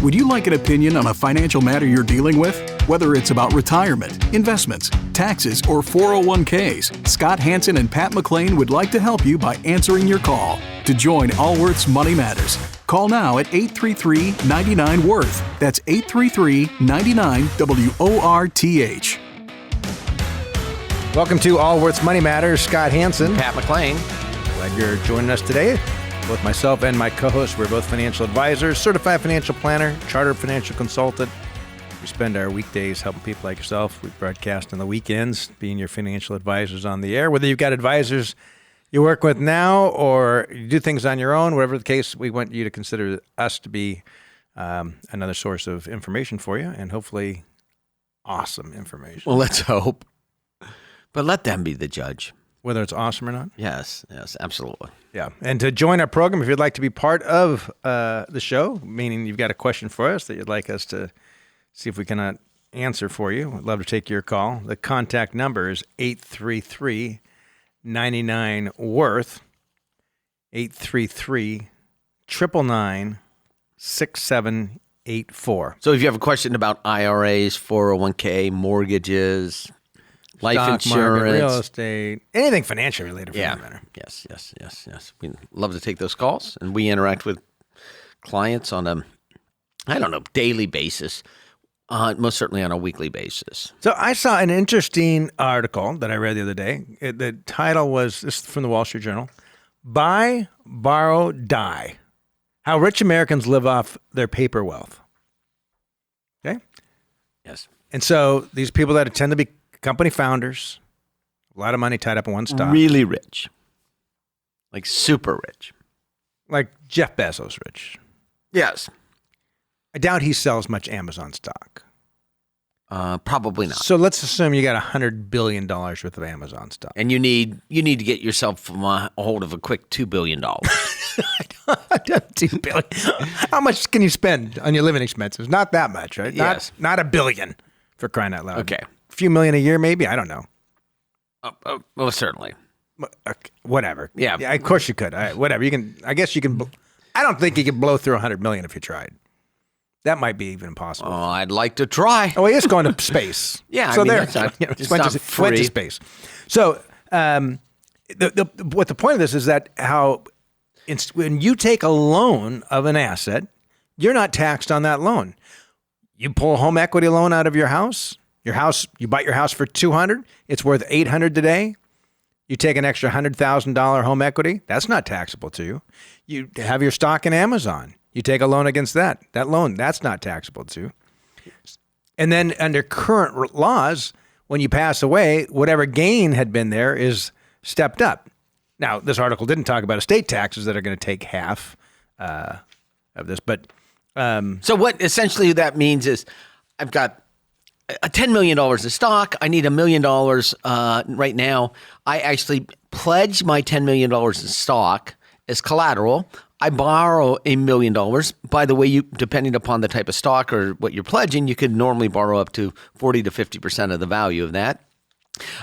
Would you like an opinion on a financial matter you're dealing with? Whether it's about retirement, investments, taxes, or 401ks, Scott Hanson and Pat McClain would like to help you by answering your call. To join Allworth's Money Matters, call now at 833-99-WORTH. That's 833-99-WORTH. Welcome to Allworth's Money Matters. Scott Hanson. Pat McClain. Glad you're joining us today. Both myself and my co-host, we're both financial advisors, certified financial planner, chartered financial consultant. We spend our weekdays helping people like yourself. We broadcast on the weekends, being your financial advisors on the air. Whether you've got advisors you work with now or you do things on your own, whatever the case, we want you to consider us to be another source of information for you, and hopefully awesome information. Well, let's hope. But let them be the judge. Whether it's awesome or not? Yes, absolutely. Yeah. And to join our program, if you'd like to be part of the show, meaning you've got a question for us that you'd like us to see if we cannot answer for you, we'd love to take your call. The contact number is 833-99-WORTH, 833-999-6784. So if you have a question about IRAs, 401k, mortgages, life Stock insurance, market, real estate, anything financial related for that matter. Yes. We love to take those calls, and we interact with clients on a, daily basis, most certainly on a weekly basis. So I saw an interesting article that I read the other day. The title was, this is from the Wall Street Journal, Buy, Borrow, Die, How Rich Americans Live Off Their Paper Wealth. Okay? Yes. And so these people that tend to be company founders, a lot of money tied up in one stock. Really rich. Like super rich. Like Jeff Bezos rich. Yes. I doubt he sells much Amazon stock. Probably not. So let's assume you got $100 billion worth of Amazon stock. And you need to get yourself a hold of a quick $2 billion. $2 billion. How much can you spend on your living expenses? Not that much, right? Yes. Not $1 billion, for crying out loud. Okay. A few million a year, maybe? I don't know. Well, certainly. Okay, whatever. Yeah. Of course you could. Whatever. I guess you can. I don't think you could blow through $100 million if you tried. That might be even impossible. Oh, I'd like to try. Oh, he is going to space. Yeah. So that's not, it's not went free. to space. So, what the point of this is that when you take a loan of an asset, you're not taxed on that loan. You pull a home equity loan out of your house. You bought your house for $200. It's worth $800 today. You take an extra $100,000 home equity. That's not taxable to you. You have your stock in Amazon. You take a loan against that. That loan, that's not taxable to you. And then under current laws, when you pass away, whatever gain had been there is stepped up. Now, this article didn't talk about estate taxes that are going to take half of this, but so what essentially that means is I've got $10 million in stock. I need $1 million right now. I actually pledge my $10 million in stock as collateral. I borrow $1 million. By the way, depending upon the type of stock or what you're pledging, you could normally borrow up to 40 to 50% of the value of that.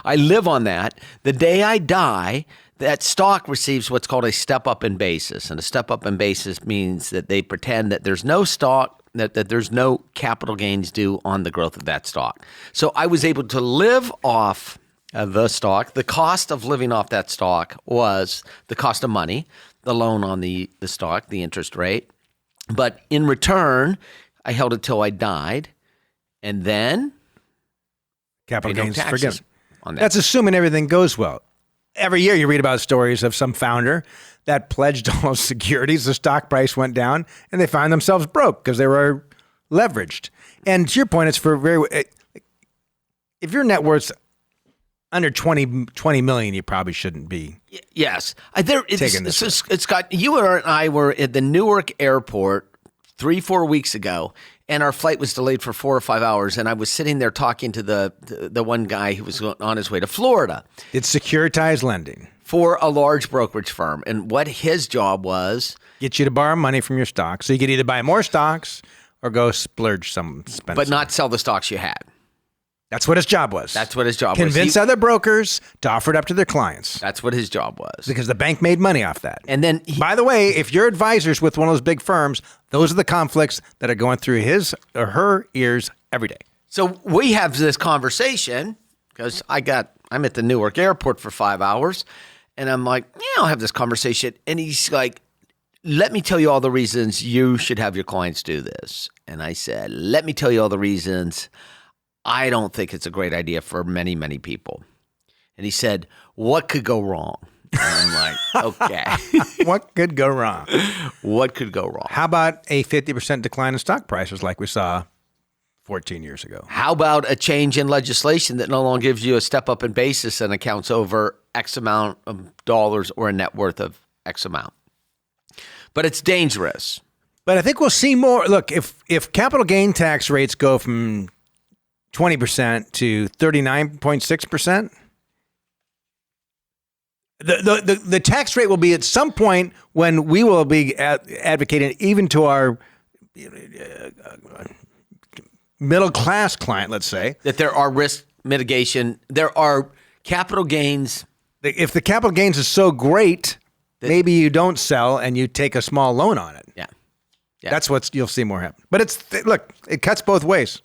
I live on that. The day I die, that stock receives what's called a step-up in basis. And a step-up in basis means that they pretend that there's no stock, that there's no capital gains due on the growth of that stock. So I was able to live off the stock. The cost of living off that stock was the cost of money, the loan on the stock, the interest rate. But in return, I held it till I died, and then capital paid no gains taxes forgiven. on that. That's assuming everything goes well. Every year you read about stories of some founder that pledged all those securities, the stock price went down, and they found themselves broke because they were leveraged. And to your point, it's if your net worth's under 20 million, you probably shouldn't be. Yes. Scott, you and I were at the Newark airport 3-4 weeks ago, and our flight was delayed for 4 or 5 hours, and I was sitting there talking to the one guy who was on his way to Florida. It's securitized lending. For a large brokerage firm. And what his job was... Get you to borrow money from your stocks so you could either buy more stocks or go splurge some expensive. But not sell the stocks you had. That's what his job was. That's what his job was. Convince other brokers to offer it up to their clients. That's what his job was. Because the bank made money off that. And then... By the way, if your advisor's with one of those big firms, Those are the conflicts that are going through his or her ears every day. So we have this conversation because I'm at the Newark airport for 5 hours, and I'm like, yeah, I'll have this conversation. And he's like, let me tell you all the reasons you should have your clients do this. And I said, let me tell you all the reasons I don't think it's a great idea for many, many people. And he said, what could go wrong? And I'm like, okay. What could go wrong? What could go wrong? How about a 50% decline in stock prices like we saw 14 years ago? How about a change in legislation that no longer gives you a step up in basis and accounts over X amount of dollars or a net worth of X amount? But it's dangerous. But I think we'll see more. Look, if capital gain tax rates go from 20% to 39.6%, the tax rate will be at some point when we will be advocating even to our middle class client, let's say, that there are risk mitigation. There are capital gains. If the capital gains is so great, maybe you don't sell and you take a small loan on it. Yeah. That's what you'll see more happen. But look, it cuts both ways.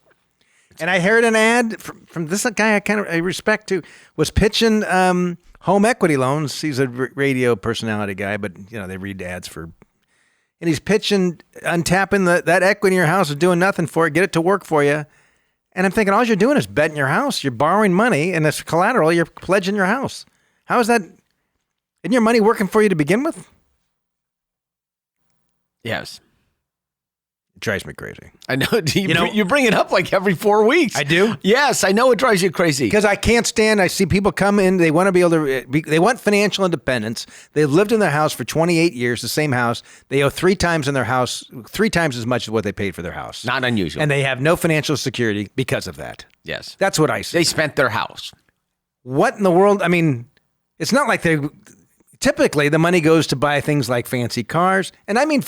And I heard an ad from this guy I respect too, was pitching home equity loans. He's a radio personality guy, but they read ads for, and he's pitching untapping that equity in your house is doing nothing for it. Get it to work for you. And I'm thinking, all you're doing is betting your house. You're borrowing money, and as collateral, you're pledging your house. How is that? Isn't your money working for you to begin with? Yes. It drives me crazy. I know. You bring it up like every 4 weeks. I do? Yes, I know it drives you crazy. Because I can't stand, I see people come in, they want to be able to, they want financial independence. They've lived in their house for 28 years, the same house. They owe 3 times in their house, 3 times as much as what they paid for their house. Not unusual. And they have no financial security because of that. Yes. That's what I see. They spent their house. What in the world? I mean, it's not like typically the money goes to buy things like fancy cars. And I mean,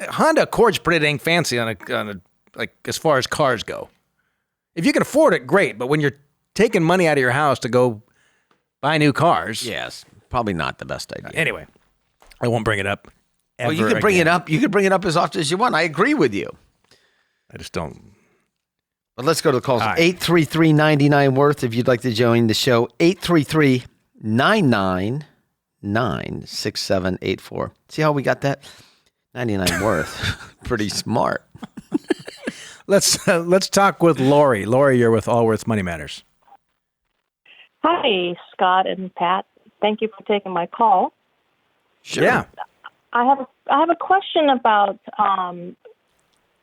Honda Accord's pretty dang fancy on a like as far as cars go. If you can afford it, great. But when you're taking money out of your house to go buy new cars, yes, probably not the best idea. Anyway, I won't bring it up. Well, you can bring it up. You can bring it up as often as you want. I agree with you. I just don't. But let's go to the calls. 833-99-WORTH if you'd like to join the show. 833-999-6784. See how we got that? 99 worth. Pretty smart. Let's talk with Lori. Lori, you're with Allworth Money Matters. Hi, Scott and Pat. Thank you for taking my call. Sure. Yeah. I have a question about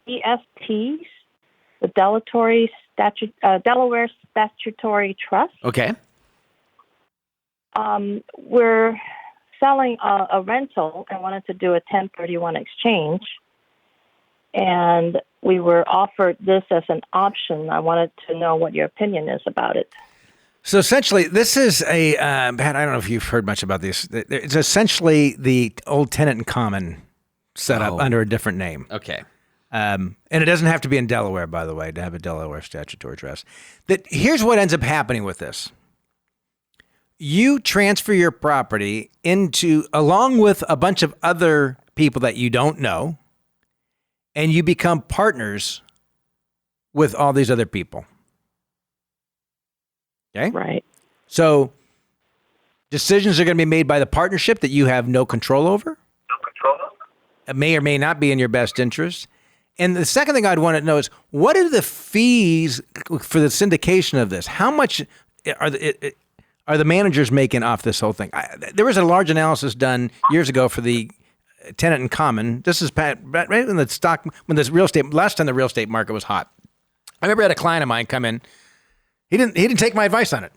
ESTs, the Delaware Statutory Trust. Okay. We're selling a rental and wanted to do a 1031 exchange, and we were offered this as an option. I wanted to know what your opinion is about it. So essentially, this is a Pat, I don't know if you've heard much about this. It's essentially the old tenant in common set up under a different name. Okay. And it doesn't have to be in Delaware, by the way, to have a Delaware statutory trust. Here's what ends up happening with this. You transfer your property along with a bunch of other people that you don't know, and you become partners with all these other people. Okay? Right. So decisions are going to be made by the partnership that you have no control over. It may or may not be in your best interest. And the second thing I'd want to know is, what are the fees for the syndication of this? How much are the managers making off this whole thing? There was a large analysis done years ago for the tenant in common. This is right when last time the real estate market was hot. I remember I had a client of mine come in. He didn't take my advice on it.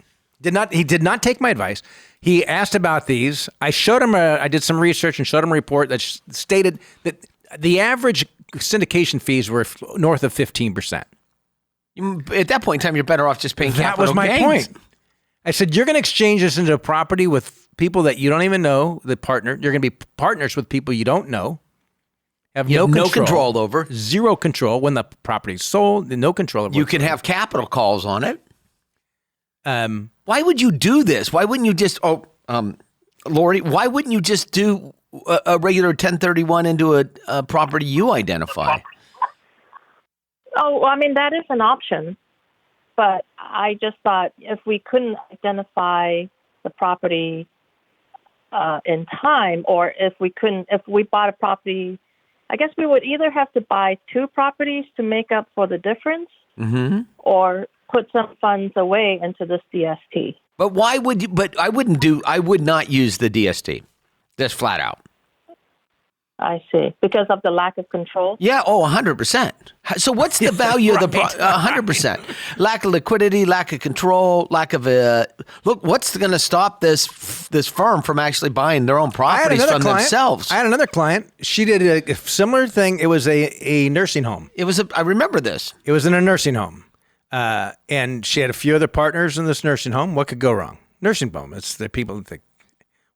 He did not take my advice. He asked about these. I showed him I did some research and showed him a report that stated that the average syndication fees were north of 15%. At that point in time, you're better off just paying capital gains. That was my point. I said, you're going to exchange this into a property with people that you don't even know, the partner. You're going to be partners with people you don't know. You have no control over. Zero control when the property's sold. No control over. You can have capital calls on it. Why would you do this? Why wouldn't you just, Lori, why wouldn't you just do a regular 1031 into a property you identify? Oh, well, I mean, that is an option. But I just thought if we couldn't identify the property in time, or if we bought a property, I guess we would either have to buy two properties to make up for the difference, or put some funds away into this DST. But why would you? But I would not use the DST. Just flat out. I see. Because of the lack of control? Yeah. Oh, 100%. So what's the value of the 100%? Lack of liquidity, lack of control, lack of look. What's going to stop this firm from actually buying their own properties from themselves? I had another client. She did a similar thing. It was a nursing home. I remember this. It was in a nursing home. And she had a few other partners in this nursing home. What could go wrong? Nursing home. It's the people that think.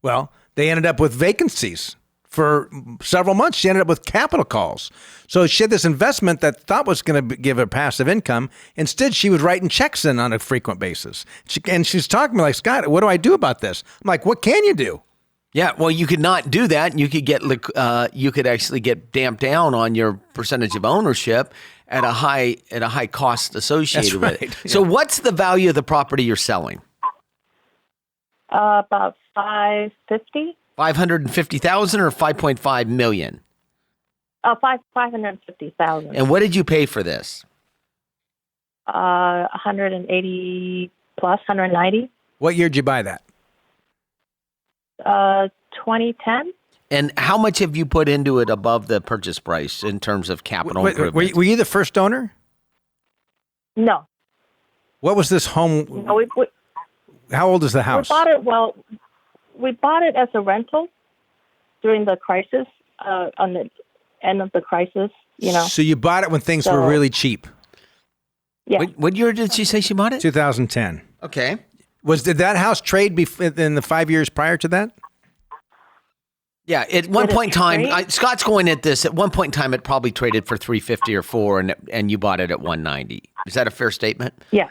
Well, they ended up with vacancies for several months. She ended up with capital calls. So she had this investment that thought was going to give her passive income. Instead, she was writing checks in on a frequent basis. She's talking to me like, Scott, what do I do about this? I'm like, what can you do? Yeah, well, you could not do that. You could actually get damped down on your percentage of ownership at a high cost associated with it. Yeah. So, what's the value of the property you're selling? About $550,000. 550,000 or 5.5 million? 550,000. And what did you pay for this? 180 plus 190. What year did you buy that? 2010. And how much have you put into it above the purchase price in terms of capital improvements? Were you the first owner? No. What was this home? No, How old is the house? We bought it as a rental during the crisis, on the end of the crisis, So you bought it when things were really cheap. Yeah. What year did she say she bought it? 2010. Okay. Did that house trade in the 5 years prior to that? Yeah, at one point in time, trade? Scott's going at this. At one point in time, it probably traded for 350 or 4, and you bought it at 190. Is that a fair statement? Yeah.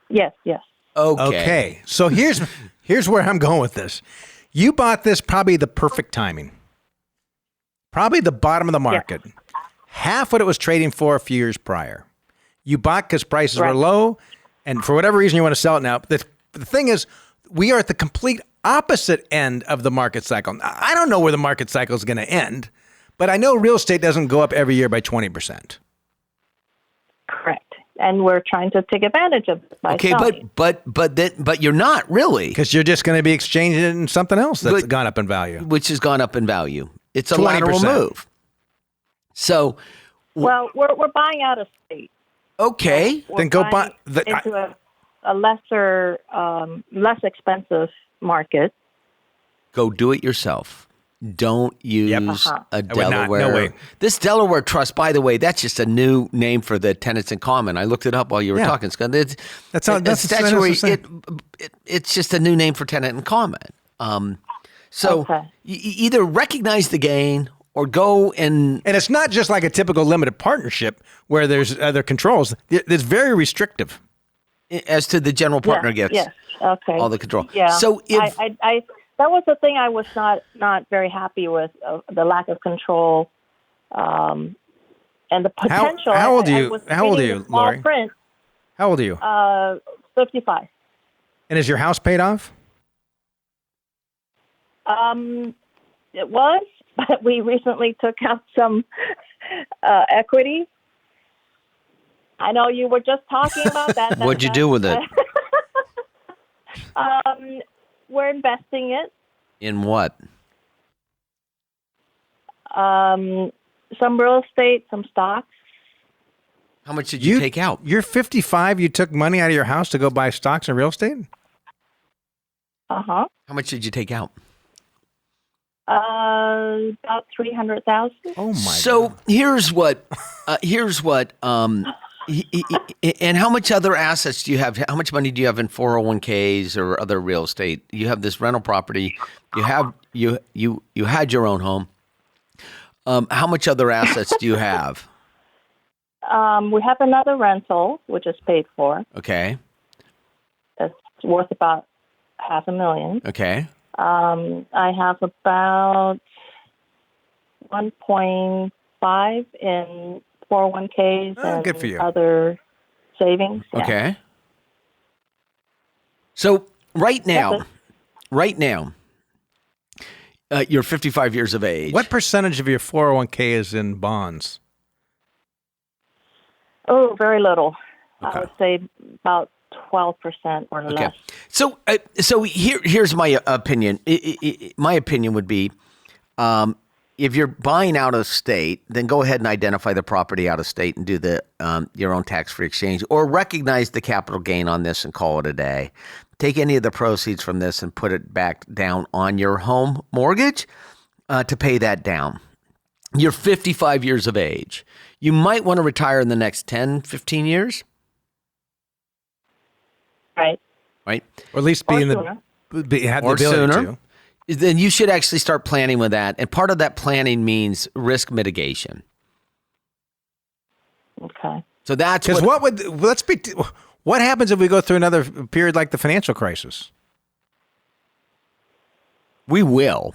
Yes. Okay. So here's where I'm going with this. You bought this probably the perfect timing. Probably the bottom of the market. Yeah. Half what it was trading for a few years prior. You bought because prices were low, and for whatever reason you want to sell it now. The thing is, we are at the complete opposite end of the market cycle. I don't know where the market cycle is going to end, but I know real estate doesn't go up every year by 20%. Correct. And we're trying to take advantage of it by selling. but you're not really, because you're just going to be exchanging it in something else that's gone up in value, which has gone up in value. It's a 20%. Lateral move. So, well, we're buying out of state. Okay, then go buy into a lesser, less expensive market. Go do it yourself. Don't use a Delaware. No way. This Delaware Trust, by the way, that's just a new name for the tenants in common. I looked it up while you were talking, Scott. That's statutory. It's just a new name for tenant in common. So you either recognize the gain or go and it's not just like a typical limited partnership where there's other controls. It's very restrictive as to the general partner gets. Yes. Okay. All the control. Yeah. So if I that was the thing I was not very happy with, the lack of control, and the potential. How old are you, Lori? Print, how old are you? 55. And is your house paid off? It was, but we recently took out some equity. I know you were just talking about that. What'd you do with it? We're investing it. In what? Some real estate, some stocks. How much did you take out? You're 55. You took money out of your house to go buy stocks and real estate? Uh-huh. How much did you take out? About 300,000. Oh my! So God. here's what. And how much other assets do you have? How much money do you have in 401ks or other real estate? You have this rental property. You had your own home. How much other assets do you have? We have another rental, which is paid for. Okay. It's worth about $500,000. Okay. I have about 1.5 in 401ks and good for you. other savings. Yeah. Okay. So right now, That's you're 55 years of age. What percentage of your 401k is in bonds? Oh, very little. Okay. I would say about 12% or Okay. less. So here's my opinion. My opinion would be, if you're buying out of state, then go ahead and identify the property out of state and do the your own tax-free exchange, or recognize the capital gain on this and call it a day. Take any of the proceeds from this and put it back down on your home mortgage to pay that down. You're 55 years of age. You might want to retire in the next 10, 15 years. Right. Right? Or at least Or have the Or ability sooner. to. Then you should actually start planning with that. And part of that planning means risk mitigation. Okay. So that's Because what happens if we go through another period like the financial crisis? we will.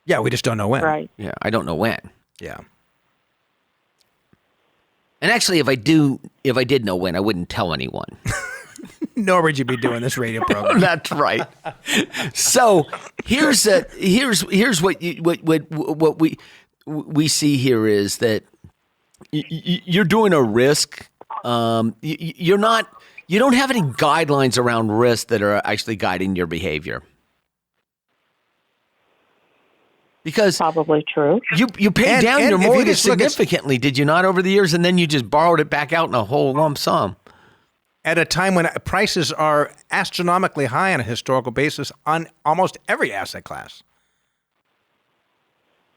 Yeah, we just don't know when. Right. Yeah, I don't know when. Yeah. And actually, if I did know when, I wouldn't tell anyone. Nor would you be doing this radio program. That's right. So here's what we see here is that you're doing a risk. You don't have any guidelines around risk that are actually guiding your behavior. Because Probably true. you paid down and your if you mortgage just look at- significantly, did you not, over the years? And then you just borrowed it back out in a whole lump sum. At a time when prices are astronomically high on a historical basis on almost every asset class.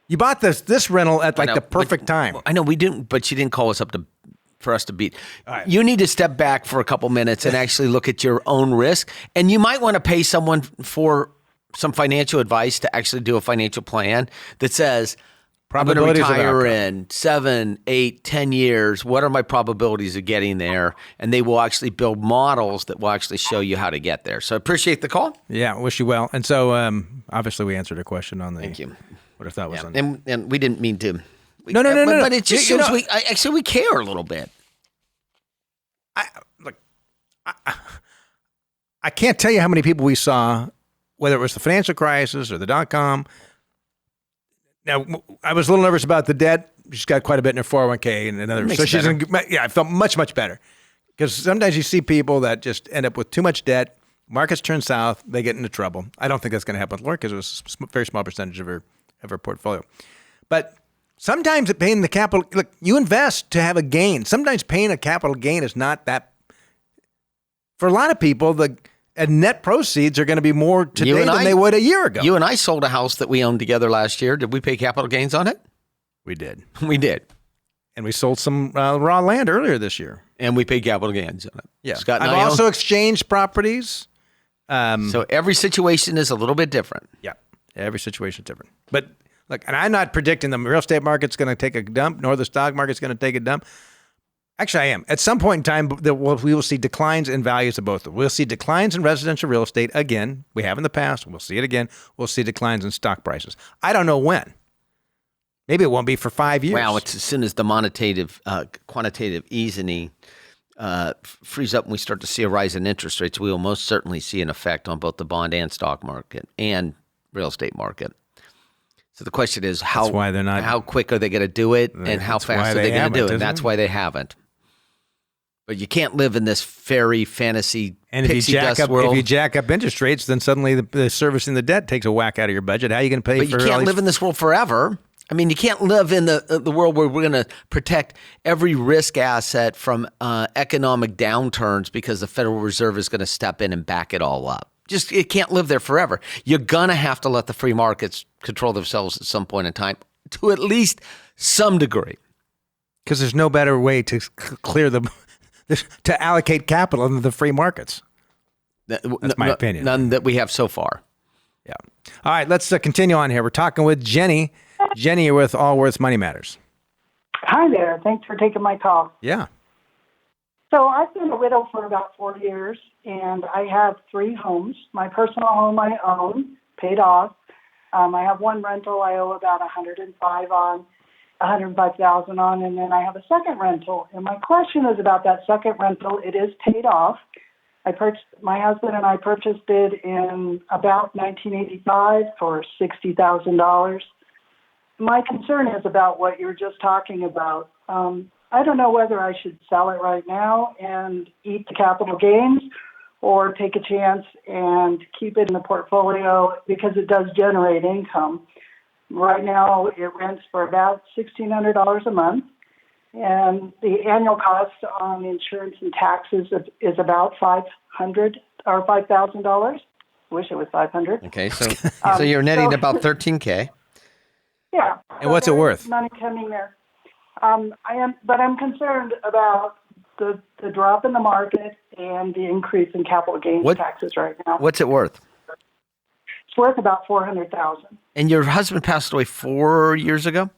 You bought this rental at I know, the perfect time. I know we didn't, but you didn't call us up for us to beat. right. You need to step back for a couple minutes and actually look at your own risk. And you might want to pay someone for some financial advice to actually do a financial plan that says, I'm going to Probabilities of retire outcome. in 7, 8, 10 years. What are my probabilities of getting there? And they will actually build models that will actually show you how to get there. So I appreciate the call. Yeah, wish you well. And so obviously we answered a question on the Thank you. what if that was Yeah. on And we didn't mean to. No. But it just You shows know- we care a little bit. I can't tell you how many people we saw, whether it was the financial crisis or the .com. Now, I was a little nervous about the debt. She's got quite a bit in her 401k and another. Makes So it she's better. I felt much, much better. Because sometimes you see people that just end up with too much debt. Markets turn south. They get into trouble. I don't think that's going to happen with Laura because it was a very small percentage of her portfolio. But sometimes paying the capital, look, you invest to have a gain. Sometimes paying a capital gain is not that. For a lot of people, the net proceeds are going to be more today than they would a year ago. You and I sold a house that we owned together last year. Did we pay capital gains on it? We did. We did. And we sold some raw land earlier this year. And we paid capital gains on it. Yeah. Scott and I've I also own- exchanged properties. So every situation is a little bit different. Yeah. Every situation is different. But look, and I'm not predicting the real estate market's going to take a dump, nor the stock market's going to take a dump. Actually, I am. At some point in time, we will see declines in values of both. We'll see declines in residential real estate again. We have in the past. We'll see it again. We'll see declines in stock prices. I don't know when. Maybe it won't be for 5 years. Wow, it's as soon as the quantitative easing frees up and we start to see a rise in interest rates, we will most certainly see an effect on both the bond and stock market and real estate market. So the question is, That's why they're not- how quick are they going to do it, and how That's why fast are they they going to haven't, do it? isn't That's it? why they haven't. But you can't live in this fairy fantasy And if you pixie jack dust up world. if you jack up interest rates, then suddenly the servicing the debt takes a whack out of your budget. How are you going to pay But for you all can't these- live in this world forever. I mean, you can't live in the world where we're going to protect every risk asset from economic downturns because the Federal Reserve is going to step in and back it all up. Just it can't live there forever. You're going to have to let the free markets control themselves at some point in time to at least some degree. Because there's no better way to clear to allocate capital than the free markets. That's my opinion. None that we have so far. Yeah. All right, let's continue on here. We're talking with Jenny. Jenny, you're with Allworth Money Matters. Hi there. Thanks for taking my call. Yeah. So I've been a widow for about 4 years, and I have 3 homes. My personal home I own, paid off. I have one rental I owe about 105,000 on, and then I have a second rental. And my question is about that second rental. It is paid off. My husband and I purchased it in about 1985 for $60,000. My concern is about what you're just talking about. I don't know whether I should sell it right now and eat the capital gains or take a chance and keep it in the portfolio because it does generate income. Right now, it rents for about $1,600 a month, and the annual cost on insurance and taxes is about $500 or $5,000. Wish it was $500. Okay, so you're netting about $13K. Yeah. And what's it worth? Money coming there. But I'm concerned about the drop in the market and the increase in capital gains taxes right now. What's it worth? It's worth about $400,000. And your husband passed away 4 years ago?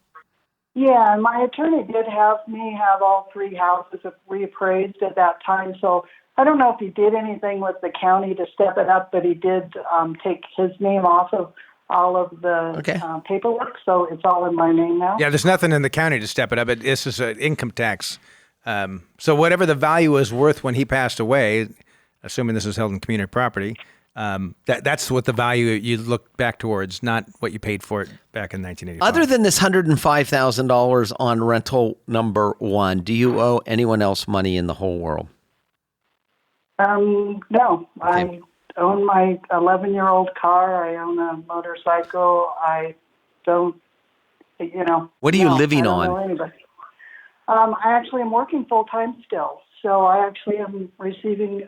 Yeah, and my attorney did have me have all three houses reappraised at that time. So I don't know if he did anything with the county to step it up, but he did take his name off of all of the paperwork. So it's all in my name now. Yeah, there's nothing in the county to step it up. This is an income tax. So whatever the value was worth when he passed away, assuming this is held in community property, that's what the value you look back towards, not what you paid for it back in 1985. Other than this $105,000 on rental number one, do you owe anyone else money in the whole world? No. I own my 11-year-old car. I own a motorcycle. I don't, What are you living I don't on? know anybody. I actually am working full-time still. So I actually am receiving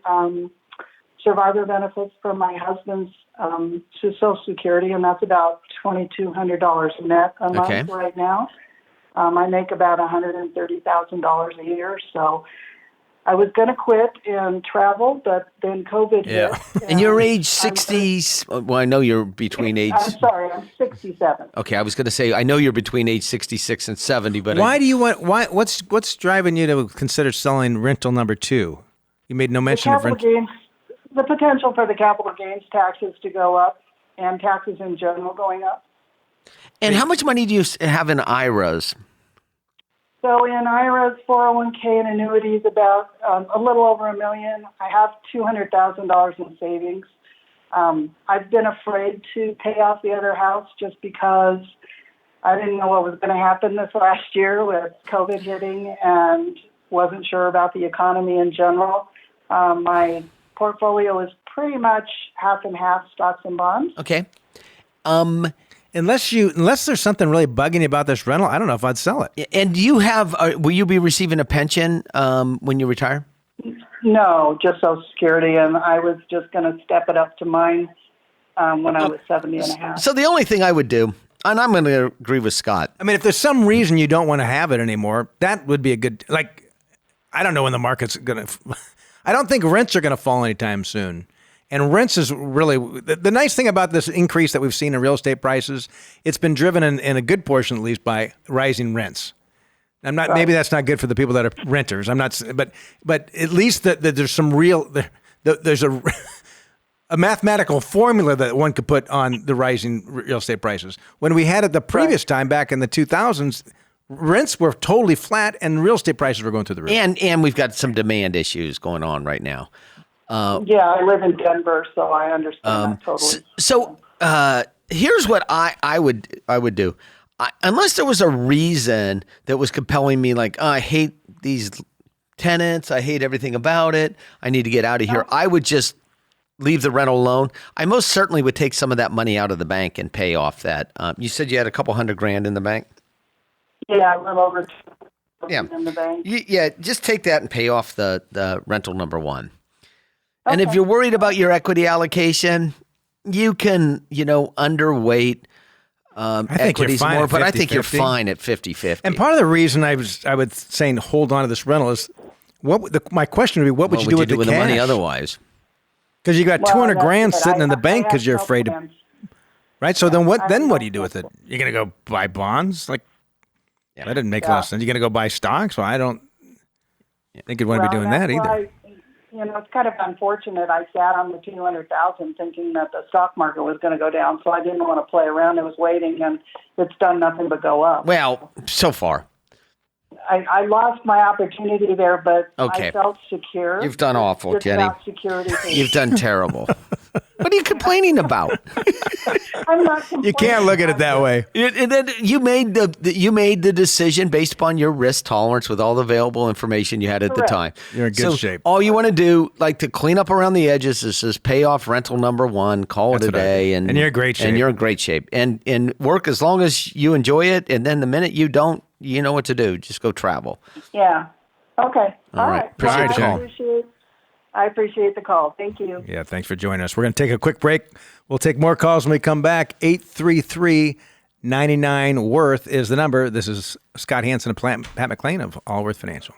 survivor benefits from my husband's Social Security, and that's about $2,200 net a month right now. I make about $130,000 a year, so I was going to quit and travel, but then COVID hit. And you're age 60s. Well, I know you're between age. I'm sorry, I'm 67. Okay, I was going to say I know you're between age 66 and 70, but what's driving you to consider selling rental number two? You made no mention of rental. The potential for the capital gains taxes to go up and taxes in general going up. And how much money do you have in IRAs? So in IRAs, 401k, and annuities, about a little over $1 million. I have $200,000 in savings. I've been afraid to pay off the other house just because I didn't know what was going to happen this last year with COVID hitting and wasn't sure about the economy in general. My portfolio is pretty much half and half stocks and bonds. Okay. Unless there's something really bugging you about this rental, I don't know if I'd sell it. And do you have? Will you be receiving a pension when you retire? No, just Social Security, and I was just going to step it up to mine when I was 70 and a half. So the only thing I would do, and I'm going to agree with Scott. I mean, if there's some reason you don't want to have it anymore, that would be a good. I don't know when the market's going to. I don't think rents are going to fall anytime soon. And rents is really the nice thing about this increase that we've seen in real estate prices. It's been driven in a good portion, at least, by rising rents. I'm not. Right. Maybe that's not good for the people that are renters. I'm not. But at least that there's some real. There's a mathematical formula that one could put on the rising real estate prices. When we had it the previous time back in the 2000s, rents were totally flat and real estate prices were going through the roof. And we've got some demand issues going on right now. I live in Denver, so I understand that totally. So here's what I would do. Unless there was a reason that was compelling me, like, I hate these tenants, I hate everything about it, I need to get out of here, I would just leave the rental alone. I most certainly would take some of that money out of the bank and pay off that. You said you had a couple $100,000 in the bank? Yeah, a little over $200,000 in the bank. Yeah, just take that and pay off the rental number one. And if you're worried about your equity allocation, you can, underweight equities more, but I think you're fine at 50-50. And part of the reason I was saying hold on to this rental is my question would be, what would you do with the money otherwise? Because you got $200,000 sitting in the bank because you're afraid to, right? So then what do you do with it? You're going to go buy bonds? That didn't make a lot of sense. You're going to go buy stocks? Well, I don't think you'd want to be doing that either. it's kind of unfortunate. I sat on the 200,000 thinking that the stock market was going to go down, so I didn't want to play around. I was waiting, and it's done nothing but go up. Well, so far. I lost my opportunity there, but Okay. I felt secure. You've done awful, It's Jenny. about security. You've done terrible. What are you complaining about? I'm not complaining. You can't look at it that way. And then you made the decision based upon your risk tolerance with all the available information you had at the Correct. time. You're in good So shape. All you want to do, like to clean up around the edges, is just pay off rental number one, call That's it a what I day, do. And you're in great shape. And you're in great shape. And work as long as you enjoy it. And then the minute you don't, you know what to do. Just go travel. Yeah. Okay. All right. Appreciate the call. I appreciate the call. Thank you. Yeah, thanks for joining us. We're going to take a quick break. We'll take more calls when we come back. 833-99-WORTH is the number. This is Scott Hansen and Pat McClain of Allworth Financial.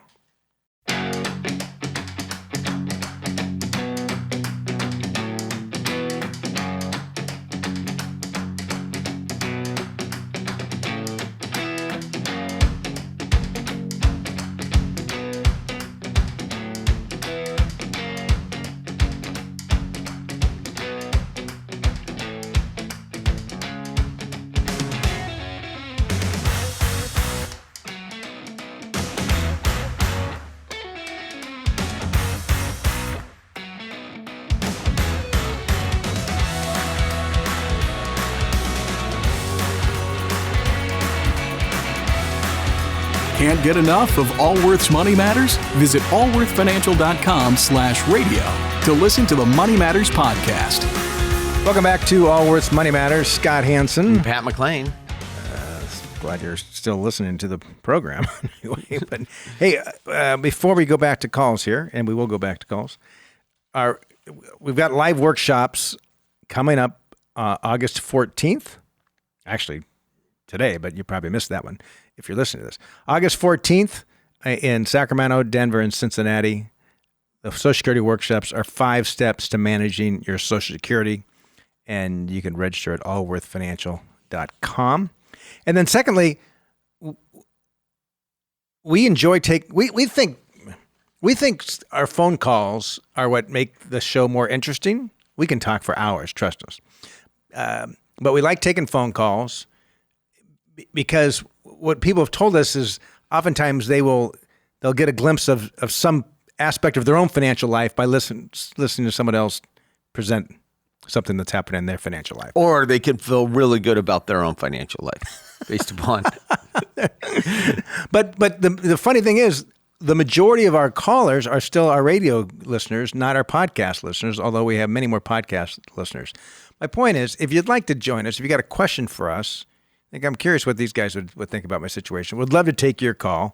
Can't get enough of Allworth's Money Matters? Visit allworthfinancial.com/radio to listen to the Money Matters podcast. Welcome back to Allworth's Money Matters. Scott Hansen. Pat McClain. Glad you're still listening to the program. Anyway, but hey, before we go back to calls here, and we will go back to calls, we've got live workshops coming up August 14th. Actually, today, but you probably missed that one if you're listening to this. August 14th in Sacramento, Denver, and Cincinnati. The Social Security workshops are 5 steps to managing your Social Security, and you can register at allworthfinancial.com. And then secondly, we think our phone calls are what make the show more interesting. We can talk for hours, trust us. But we like taking phone calls because what people have told us is oftentimes they'll get a glimpse of some aspect of their own financial life by listening to someone else present something that's happening in their financial life. Or they can feel really good about their own financial life based upon. But the funny thing is, the majority of our callers are still our radio listeners, not our podcast listeners, although we have many more podcast listeners. My point is, if you'd like to join us, if you got a question for us, I'm curious what these guys would think about my situation. Would love to take your call.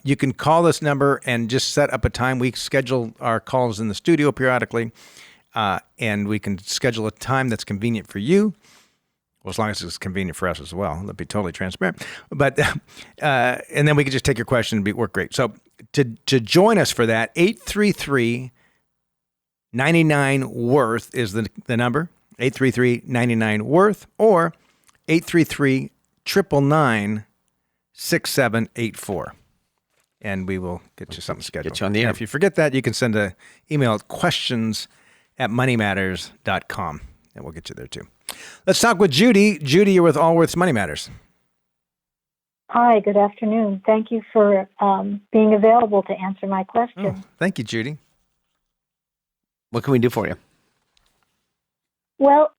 You can call this number and just set up a time. We schedule our calls in the studio periodically, and we can schedule a time that's convenient for you. Well, as long as it's convenient for us as well. That'd be totally transparent. But and then we can just take your question and work great. So to join us for that, 833-99-WORTH is the number. 833-99-WORTH or 833-999-6784. And we will get you something scheduled. Get you on the air. And if you forget that, you can send an email at questions@moneymatters.com, and we'll get you there too. Let's talk with Judy. Judy, you're with Allworth's Money Matters. Hi, good afternoon. Thank you for being available to answer my question. Oh, thank you, Judy. What can we do for you? Well,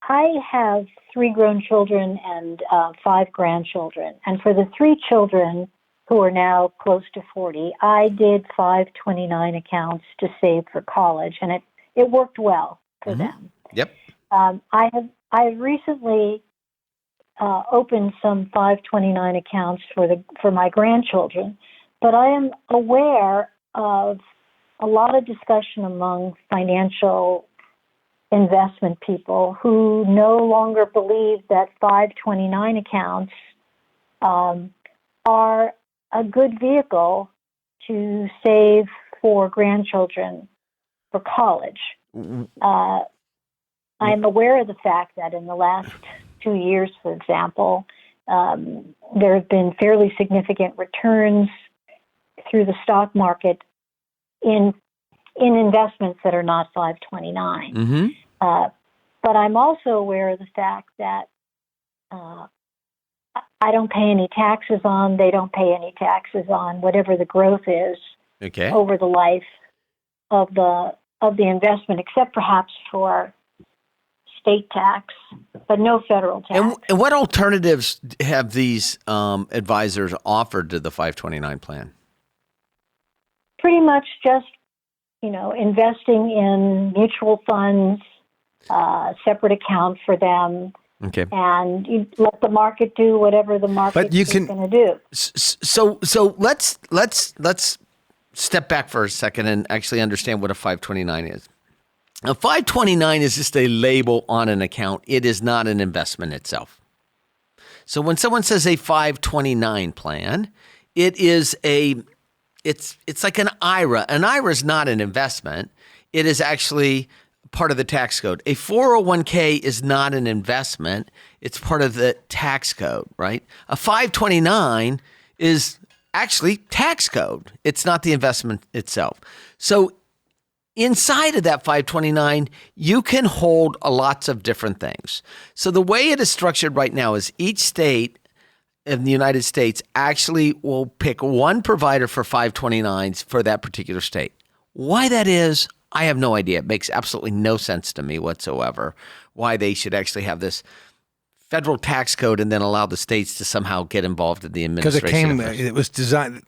I have 3 grown children and 5 grandchildren. And for the 3 children who are now close to 40, I did 529 accounts to save for college, and it worked well for them. Yep. I have recently opened some 529 accounts for my grandchildren, but I am aware of a lot of discussion among financial investment people who no longer believe that 529 accounts are a good vehicle to save for grandchildren for college. I'm aware of the fact that in the last 2 years, for example, there have been fairly significant returns through the stock market in investments that are not 529. Mm-hmm. But I'm also aware of the fact that I don't pay any taxes on, they don't pay any taxes on whatever the growth is Okay. over the life of the investment, except perhaps for state tax, but no federal tax. And what alternatives have these advisors offered to the 529 plan? Pretty much just, investing in mutual funds, separate account for them, Okay. and you let the market do whatever the market is going to do. So let's step back for a second and actually understand what a 529 is. A 529 is just a label on an account. It is not an investment itself. So when someone says a 529 plan, it's like an IRA. An IRA is not an investment. It is actually part of the tax code. A 401k is not an investment. It's part of the tax code, right? A 529 is actually tax code. It's not the investment itself. So inside of that 529, you can hold lots of different things. So the way it is structured right now is each state in the United States actually will pick one provider for 529s for that particular state. Why that is, I have no idea. It makes absolutely no sense to me whatsoever why they should actually have this federal tax code and then allow the states to somehow get involved in the administration. Because it was designed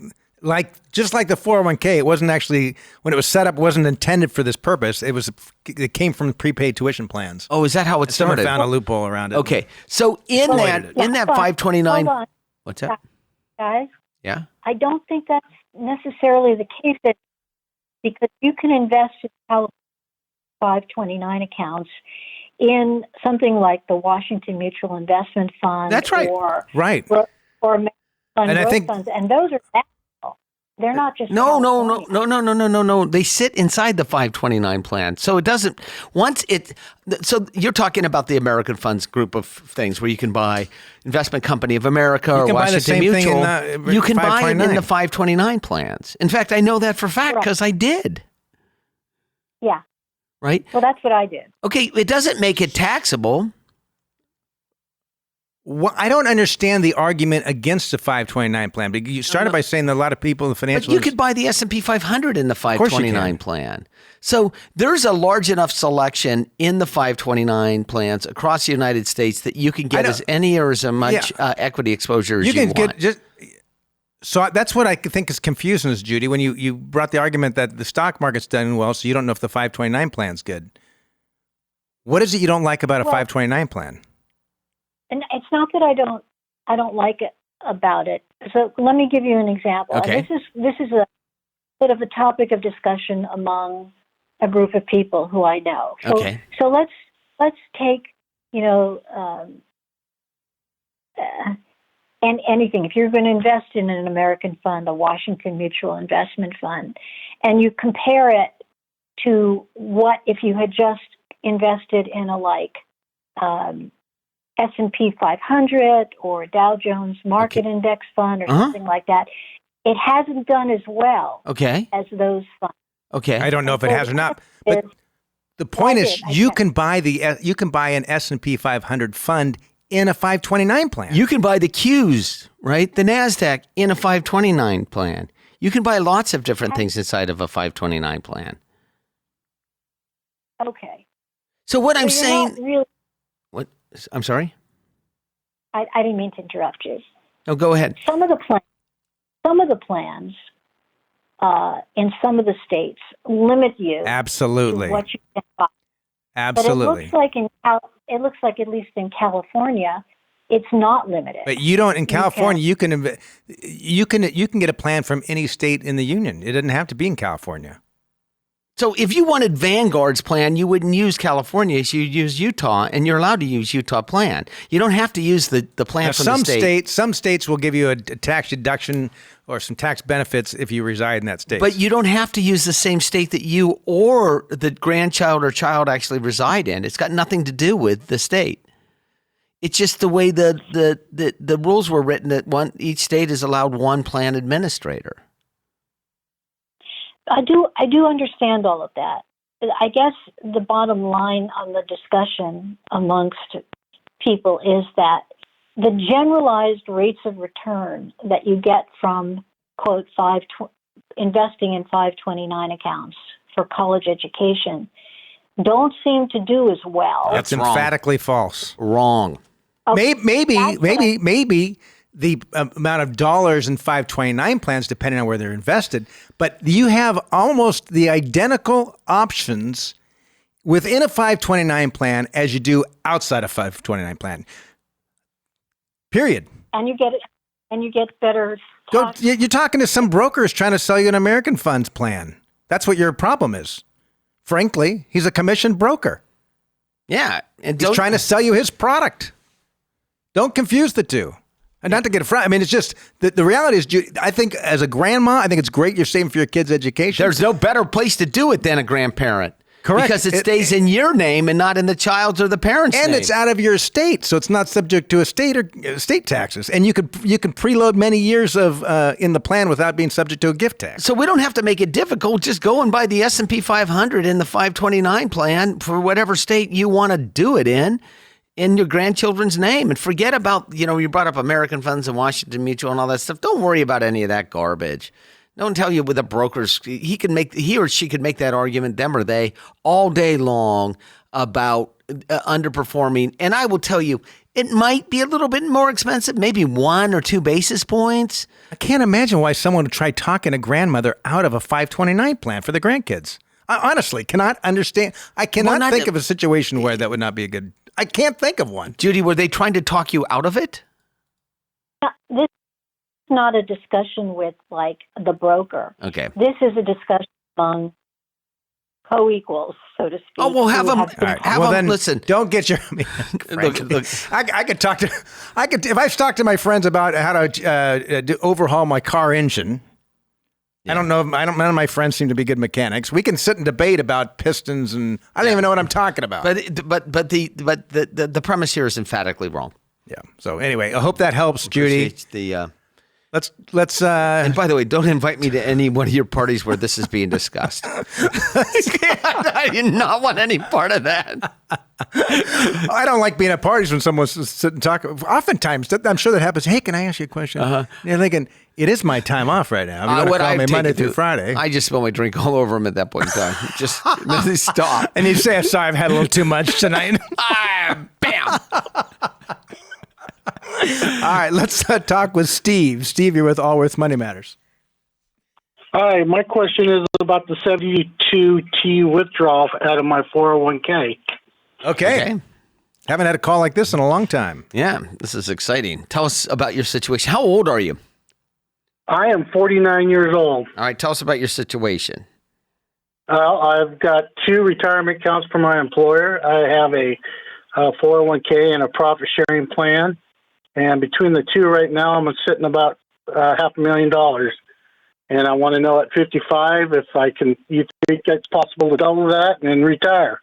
just like the 401k. It wasn't actually, when it was set up, it wasn't intended for this purpose. It came from prepaid tuition plans. Oh, is that how it Someone started? found a loophole around it. Okay, so in that 529, Hold on, what's that? guys. Yeah. I don't think that's necessarily the case, because you can invest in 529 accounts in something like the Washington Mutual Investment Fund. That's right. Or Right. American Fund And I growth think- funds, and those are national. They're not just No. California. They sit inside the 529 plan. So it doesn't, so you're talking about the American Funds group of things where you can buy Investment Company of America or can buy the Washington same thing in Mutual. the You can buy it in 529. the 529 plans. In fact, I know that for a fact because I did. Yeah. Right? Well, that's what I did. Okay, it doesn't make it taxable. Well, I don't understand the argument against the 529 plan. But you started by saying that a lot of people in the But financial you could buy the S&P 500 in the course you 529 can. plan. So there's a large enough selection in the 529 plans across the United States that you can get as much equity exposure as you can want. get just. So that's what I think is confusing us, Judy, when you brought the argument that the stock market's done well, so you don't know if the 529 plan's good. What is it you don't like about a 529 plan? And it's not that I don't like it about it. So let me give you an example. Okay. And this is a bit of a topic of discussion among a group of people who I know. So, Okay. So let's take and anything. If you're going to invest in an American fund, a Washington Mutual Investment Fund, and you compare it to what if you had just invested in a S&P 500 or Dow Jones Market Index Fund or something like that, it hasn't done as well Okay. as those funds. Okay. I don't know if it has or not, but the point is, you can buy an S&P 500 fund in a 529 plan. You can buy the Qs, right? The NASDAQ in a 529 plan. You can buy lots of different things inside of a 529 plan. Okay. So what I'm So you're saying, not really, what? I'm sorry. I didn't mean to interrupt you. No, go ahead. Some of the plans in some of the states limit you Absolutely. to what you can buy. Absolutely. But it looks like at least in California, it's not limited. But you don't in California. You can get a plan from any state in the union. It doesn't have to be in California. So if you wanted Vanguard's plan, you wouldn't use California. You'd use Utah, and you're allowed to use Utah plan. You don't have to use the plan Now, from the state. some states will give you a tax deduction or some tax benefits if you reside in that state. But you don't have to use the same state that you or the grandchild or child actually reside in. It's got nothing to do with the state. It's just the way the rules were written that each state is allowed one plan administrator. I do understand all of that. I guess the bottom line on the discussion amongst people is that the generalized rates of return that you get from, quote, investing in 529 accounts for college education don't seem to do as well. That's wrong. emphatically false. Wrong. Okay, Maybe the amount of dollars in 529 plans, depending on where they're invested, but you have almost the identical options within a 529 plan as you do outside a 529 plan. Period. and you get better tax. You're talking to some brokers trying to sell you an American Funds plan. That's what your problem is. Frankly, he's a commissioned broker. Yeah. And He's trying to sell you his product. Don't confuse the two. And not to get frightened. I mean, it's just the reality is, I think as a grandma, I think it's great you're saving for your kids' education. There's no better place to do it than a grandparent. Correct. Because it stays in your name and not in the child's or the parent's name. And it's out of your estate, so it's not subject to estate taxes. And you can preload many years of in the plan without being subject to a gift tax. So we don't have to make it difficult. Just go and buy the S&P 500 in the 529 plan for whatever state you want to do it in your grandchildren's name. And forget about, you brought up American Funds and Washington Mutual and all that stuff. Don't worry about any of that garbage. Don't tell you with the brokers. He or she could make that argument, them or they, all day long about underperforming. And I will tell you, it might be a little bit more expensive, maybe 1 or 2 basis points. I can't imagine why someone would try talking a grandmother out of a 529 plan for the grandkids. I honestly cannot understand. I cannot think of a situation where that would not be a good. I can't think of one. Judy, were they trying to talk you out of it? This is not a discussion with like the broker. Okay. This is a discussion among co-equals, so to speak. Oh, we'll have them. Listen. Don't get your. Look. I could talk to. If I talk to my friends about how to overhaul my car engine. Yeah. I don't know. None of my friends seem to be good mechanics. We can sit and debate about pistons, and I don't even know what I'm talking about. But the premise here is emphatically wrong. Yeah. So anyway, I hope that helps, Judy. Let's. And by the way, don't invite me to any one of your parties where this is being discussed. I do not want any part of that. I don't like being at parties when someone's sitting and talking. Oftentimes, I'm sure that happens. Hey, can I ask you a question? You're thinking, it is my time off right now. I'm going to call me Monday through Friday. I just spill my drink all over him at that point in time. Just really stop. And you say, sorry, I've had a little too much tonight. Bam. All right, let's talk with Steve. Steve, you're with Allworth Money Matters. Hi, my question is about the 72T withdrawal out of my 401k. Okay. Haven't had a call like this in a long time. Yeah, this is exciting. Tell us about your situation. How old are you? I am 49 years old. All right, tell us about your situation. I've got 2 retirement accounts for my employer. I have a 401k and a profit sharing plan. And between the 2 right now, I'm sitting about $500,000. And I want to know at 55 if you think it's possible to double that and retire.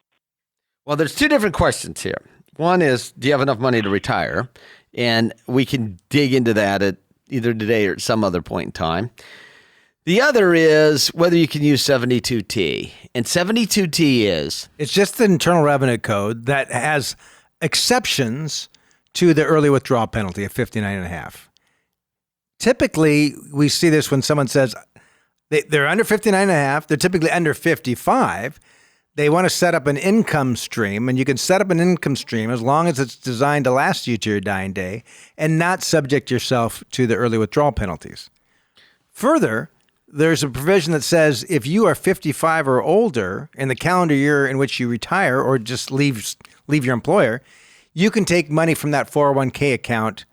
Well, there's 2 different questions here. One is, do you have enough money to retire? And we can dig into that at either today or at some other point in time. The other is whether you can use 72T. And 72T is? It's just the Internal Revenue Code that has exceptions to the early withdrawal penalty of 59.5. Typically, we see this when someone says they're under 59.5, they're typically under 55. They want to set up an income stream, and you can set up an income stream as long as it's designed to last you to your dying day and not subject yourself to the early withdrawal penalties. Further, there's a provision that says if you are 55 or older in the calendar year in which you retire or just leave your employer, you can take money from that 401k account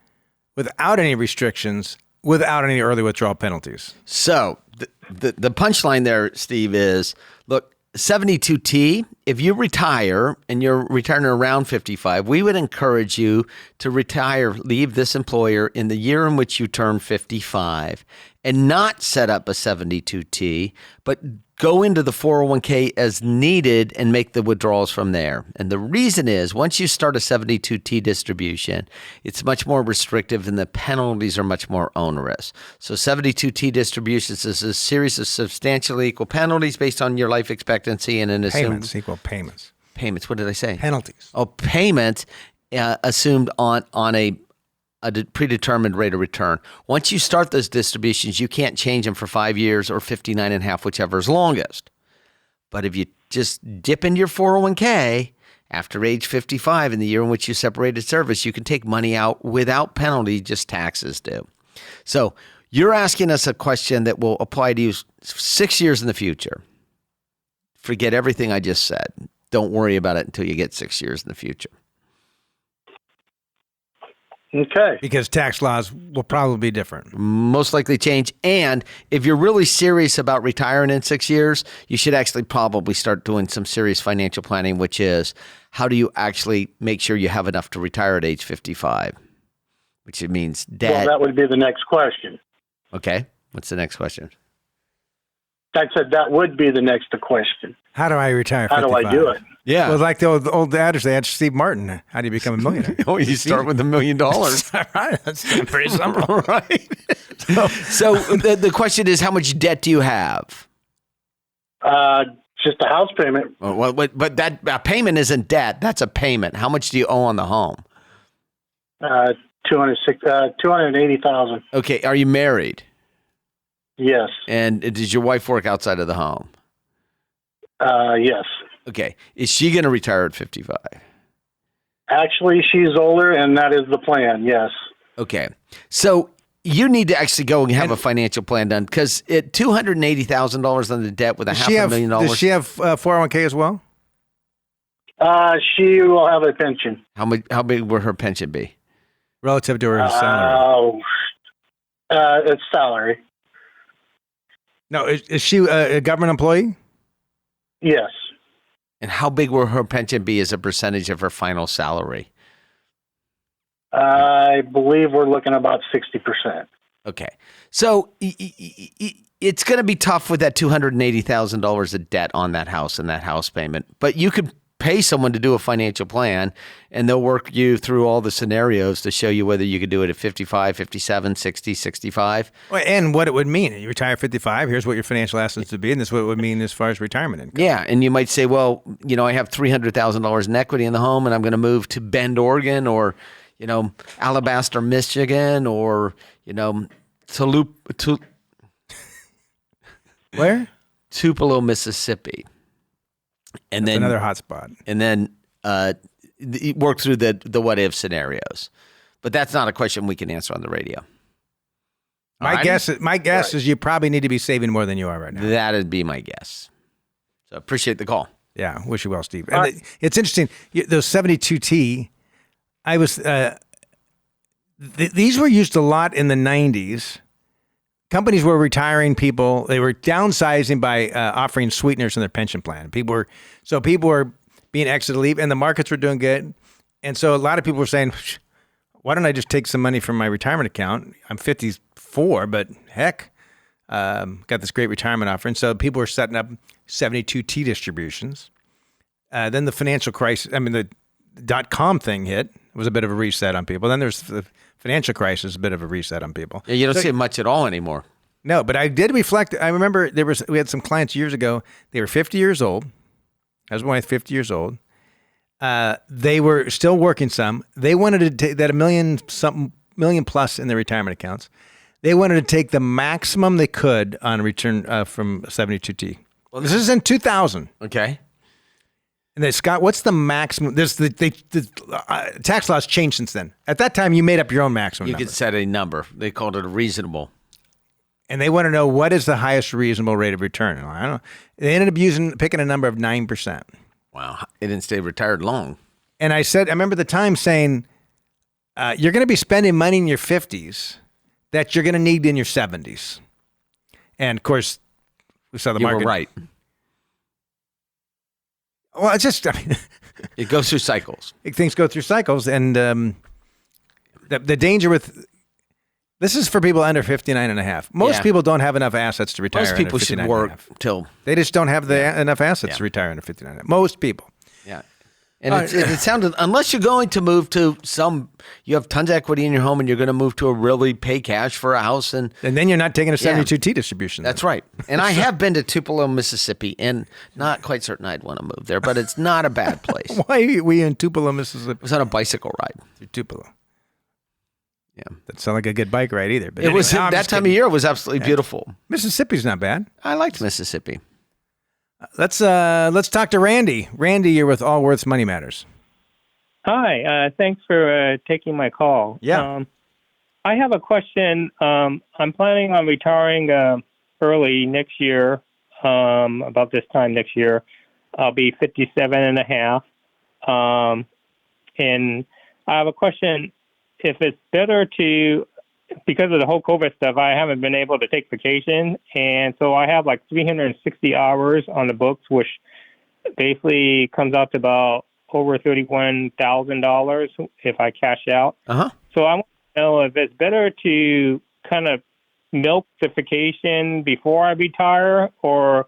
without any restrictions, without any early withdrawal penalties. So the punchline there, Steve, is, look, 72T, if you retire and you're retiring around 55, we would encourage you to leave this employer in the year in which you turn 55 and not set up a 72T, but go into the 401k as needed and make the withdrawals from there. And the reason is once you start a 72T distribution, it's much more restrictive and the penalties are much more onerous. So 72T distributions is a series of substantially equal penalties based on your life expectancy and an assumed Payments equal payments. payments. What did I say? Penalties. Oh, payments assumed on a predetermined rate of return. Once you start those distributions, you can't change them for 5 years or 59 and a half, whichever is longest. But if you just dip into your 401k after age 55 in the year in which you separated service, you can take money out without penalty, just taxes do. So you're asking us a question that will apply to you 6 years in the future. Forget everything I just said. Don't worry about it until you get 6 years in the future. Okay. Because tax laws will probably be different. Most likely change. And if you're really serious about retiring in 6 years, you should actually probably start doing some serious financial planning, which is how do you actually make sure you have enough to retire at age 55, which it means debt. Well, that would be the next question. Okay. What's the next question? I said that would be the next question. How do I retire? How do I do it? Yeah. Well, like the old adage, they had Steve Martin. How do you become a millionaire? Oh, you start with $1 million. Right. That's pretty simple. Right. So the question is, how much debt do you have? Just a house payment. Well, but that payment isn't debt. That's a payment. How much do you owe on the home? $280,000. Okay. Are you married? Yes. And does your wife work outside of the home? Yes. Okay. Is she going to retire at 55? Actually, she's older, and that is the plan. Yes. Okay. So you need to actually go and have a financial plan done because at $280,000 on the debt with $500,000. Does she have 401k as well? She will have a pension. How big will her pension be? Relative to her salary? It's salary. No, is she a government employee? Yes. And how big will her pension be as a percentage of her final salary? I believe we're looking about 60%. Okay. So it's going to be tough with that $280,000 of debt on that house and that house payment. But you could pay someone to do a financial plan, and they'll work you through all the scenarios to show you whether you could do it at 55, 57, 60, 65. And what it would mean. You retire at 55, here's what your financial assets would be, and this is what it would mean as far as retirement income. Yeah, and you might say, well, I have $300,000 in equity in the home, and I'm going to move to Bend, Oregon, or, Alabaster, Michigan, or, Where? Tupelo, Mississippi. And That's then another hot spot. And then work through the what if scenarios. But that's not a question we can answer on the radio. My guess is you probably need to be saving more than you are right now. That'd be my guess. So appreciate the call. Yeah, wish you well, Steve. And it's interesting. Those 72T, these were used a lot in the 90s. Companies were retiring people. They were downsizing by offering sweeteners in their pension plan. People were being exited to leave, and the markets were doing good. And so a lot of people were saying, why don't I just take some money from my retirement account? I'm 54, but heck, got this great retirement offer. And so people were setting up 72T distributions. Then the financial crisis, the .com thing hit. It was a bit of a reset on people. Then there's the financial crisis, a bit of a reset on people. Yeah, you don't see it much at all anymore. No, but I did reflect. I remember we had some clients years ago. They were 50 years old. I was my 50 years old. They were still working some. They wanted to take that million plus in their retirement accounts. They wanted to take the maximum they could on return from 72T. Well, this is in 2000. Okay. And then, Scott, what's the maximum? There's the tax laws changed since then. At that time, you made up your own maximum You number. could set a number. They called it a reasonable. And they want to know what is the highest reasonable rate of return. I don't know. They ended up picking a number of 9%. Wow. It didn't stay retired long. And I remember the time saying, you're going to be spending money in your 50s that you're going to need in your 70s. And of course, we saw the market. You were right. Well, it's just, It goes through cycles. things go through cycles. And the danger with This is for people under 59 and a half. Most Yeah. people don't have enough assets to retire. Most under people should 59 and a work half. till They just don't have enough assets to retire under 59 and a half. Most people. yeah. And it sounded, unless you're going to move to you have tons of equity in your home and you're going to move to a really pay cash for a house. And And then you're not taking a 72T distribution. that's right. And I have been to Tupelo, Mississippi, and not quite certain I'd want to move there, but it's not a bad place. It Why are we in Tupelo, Mississippi? was on a bicycle ride. Tupelo. Yeah. That sound like a good bike ride either. But It was anyway, I'm that just time of kidding. year. It was absolutely beautiful. Mississippi's not bad. I liked Mississippi. Let's talk to Randy. Randy, you're with Allworth's Money Matters. Hi, thanks for taking my call. Yeah. I have a question. I'm planning on retiring early next year, about this time next year. I'll be 57 and a half. And I have a question. If it's better because of the whole COVID stuff, I haven't been able to take vacation. And so I have like 360 hours on the books, which basically comes out to about over $31,000 if I cash out. Uh-huh. So I want to know if it's better to kind of milk the vacation before I retire or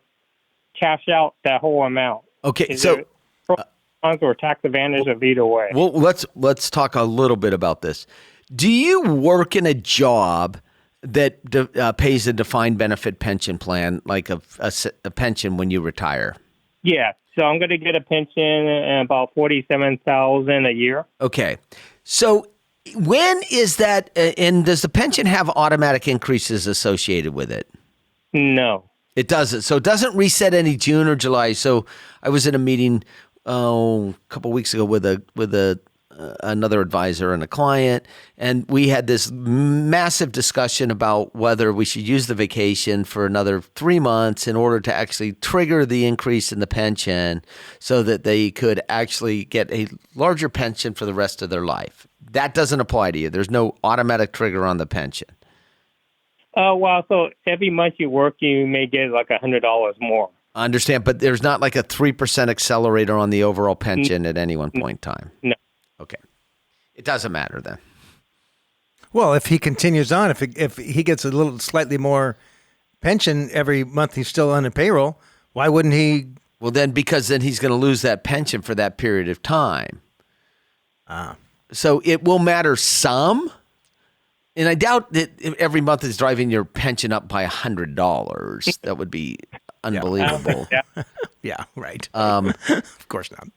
cash out that whole amount. Okay, Is so there pros and cons or tax advantage of either way? well, let's talk a little bit about this. Do you work in a job that pays a defined benefit pension plan, like a pension when you retire? Yeah. So I'm going to get a pension about $47,000 a year. Okay. So when is that, and does the pension have automatic increases associated with it? No. It doesn't. So it doesn't reset any June or July. So I was in a meeting a couple weeks ago with another advisor and a client, and we had this massive discussion about whether we should use the vacation for another 3 months in order to actually trigger the increase in the pension so that they could actually get a larger pension for the rest of their life. That doesn't apply to you. There's no automatic trigger on the pension. Well, so every month you work, you may get like $100 more. I understand, but there's not like a 3% accelerator on the overall pension at any one point in time. No. Okay. It doesn't matter then. Well, if he continues on, if he gets a little slightly more pension every month he's still on the payroll, why wouldn't he? Well, then because then he's going to lose that pension for that period of time. So it will matter some. And I doubt that every month is driving your pension up by $100. That would be unbelievable. Yeah, right. Of course not.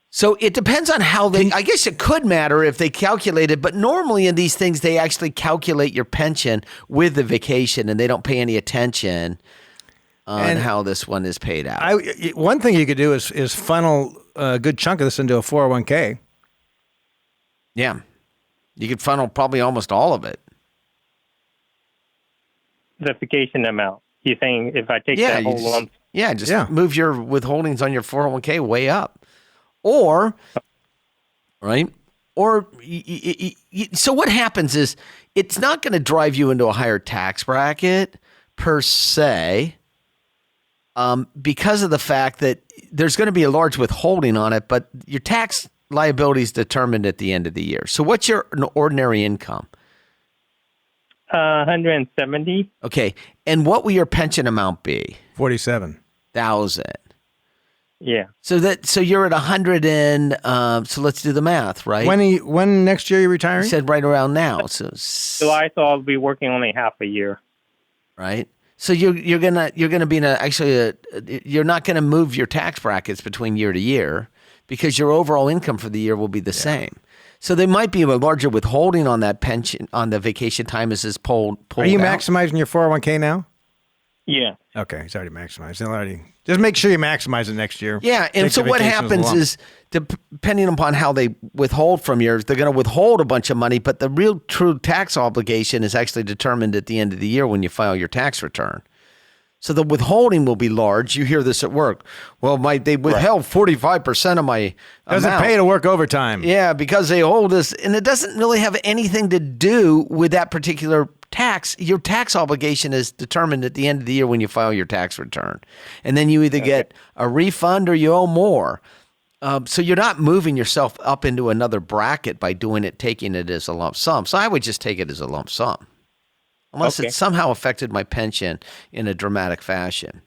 So it depends on how they, I guess it could matter if they calculate it, but normally in these things, they actually calculate your pension with the vacation and they don't pay any attention on how this one is paid out. One thing you could do is funnel a good chunk of this into a 401k. Yeah. You could funnel probably almost all of it. The vacation amount. You're saying if I take that whole lump? Just move your withholdings on your 401k way up. Or, right? Or, so what happens is it's not going to drive you into a higher tax bracket per se because of the fact that there's going to be a large withholding on it, but your tax liability is determined at the end of the year. So what's your ordinary income? 170. Okay. And what will your pension amount be? 47,000. Yeah. So you're at 100 and so let's do the math, right? When next year you retiring? You said right around now. So I thought I'll be working only half a year. Right. So you're gonna be in you're not gonna move your tax brackets between year to year because your overall income for the year will be the same. So there might be a larger withholding on that pension on the vacation time as is pulled. Are you out. maximizing your 401k now? Yeah. Okay, it's already maximized. Just make sure you maximize it next year. Yeah, and Take so the what vacation as a happens lump. is, depending upon how they withhold from yours, they're going to withhold a bunch of money, but the real true tax obligation is actually determined at the end of the year when you file your tax return. So the withholding will be large. You hear this at work. Well, they withheld 45% of my doesn't amount. pay to work overtime. Yeah, because they hold this, and it doesn't really have anything to do with that particular tax. Your tax obligation is determined at the end of the year when you file your tax return, and then you either get a refund or you owe more. So you're not moving yourself up into another bracket by taking it as a lump sum. So I would just take it as a lump sum. unless Okay. it somehow affected my pension in a dramatic fashion.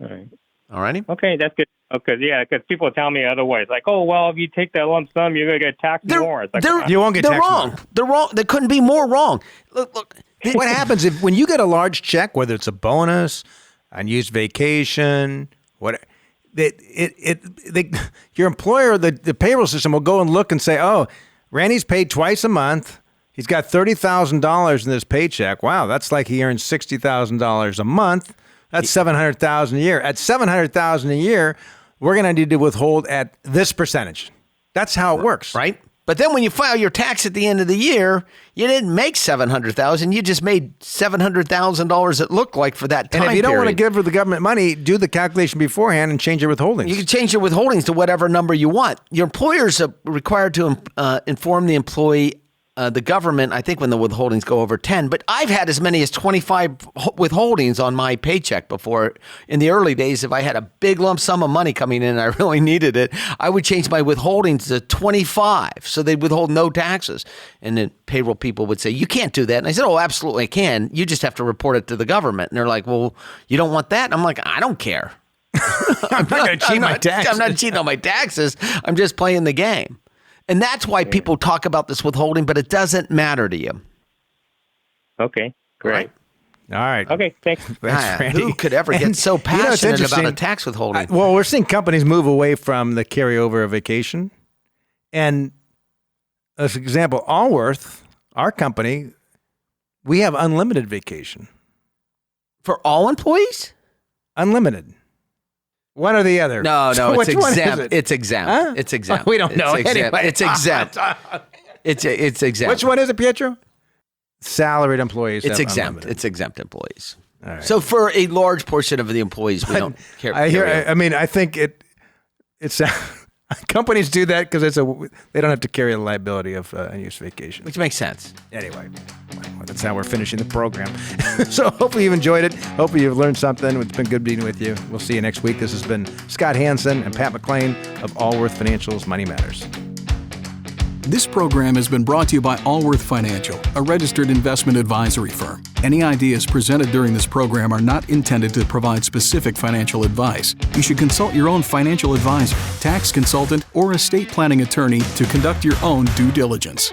All right. All righty? Okay, that's good. Okay, because people tell me otherwise, like, oh, well, if you take that lump sum, you're going to get taxed more. It's like, You won't get they're taxed wrong. more. They're wrong. They couldn't be more wrong. Look. What happens if when you get a large check, whether it's a bonus, unused vacation, your employer, the payroll system will go and look and say, oh, Randy's paid twice a month. He's got $30,000 in this paycheck. Wow, that's like he earns $60,000 a month. That's $700,000 a year. At $700,000 a year, we're going to need to withhold at this percentage. That's how it works. Right? But then when you file your tax at the end of the year, you didn't make $700,000. You just made $700,000 it looked like for that time And if you don't want to period. give the government money, do the calculation beforehand and change your withholdings. You can change your withholdings to whatever number you want. Your employers are required to inform the employee, the government, I think when the withholdings go over 10, but I've had as many as 25 withholdings on my paycheck before. In the early days, if I had a big lump sum of money coming in and I really needed it, I would change my withholdings to 25, so they'd withhold no taxes. And then payroll people would say, you can't do that. And I said, oh, absolutely I can. You just have to report it to the government. And they're like, well, you don't want that? And I'm like, I don't care. I'm not going to cheat my taxes. I'm not cheating on my taxes. I'm just playing the game. And that's why people talk about this withholding, but it doesn't matter to you. okay, great. All right. Okay, thanks. Thanks, Ah, Randy. who could ever get And, so you know, it's passionate about interesting. a tax withholding? Well, we're seeing companies move away from the carryover of vacation. And as an example, Allworth, our company, we have unlimited vacation. For all employees? Unlimited. One or the other. No, So it's which one is exempt. it? It's exempt. Huh? It's exempt. We don't know. It's exempt. Anyway. It's exempt. It's exempt. Which one is it, Pietro? Salaried employees. It's have exempt. unlimited. It's exempt employees. All right. So for a large portion of the employees, we don't care. I hear. I mean, I think it's companies do that because they don't have to carry the liability of unused vacation. which makes sense. Anyway, well, that's how we're finishing the program. So hopefully you've enjoyed it. Hopefully you've learned something. It's been good being with you. We'll see you next week. This has been Scott Hansen and Pat McLean of Allworth Financial's Money Matters. This program has been brought to you by Allworth Financial, a registered investment advisory firm. Any ideas presented during this program are not intended to provide specific financial advice. You should consult your own financial advisor, tax consultant, or estate planning attorney to conduct your own due diligence.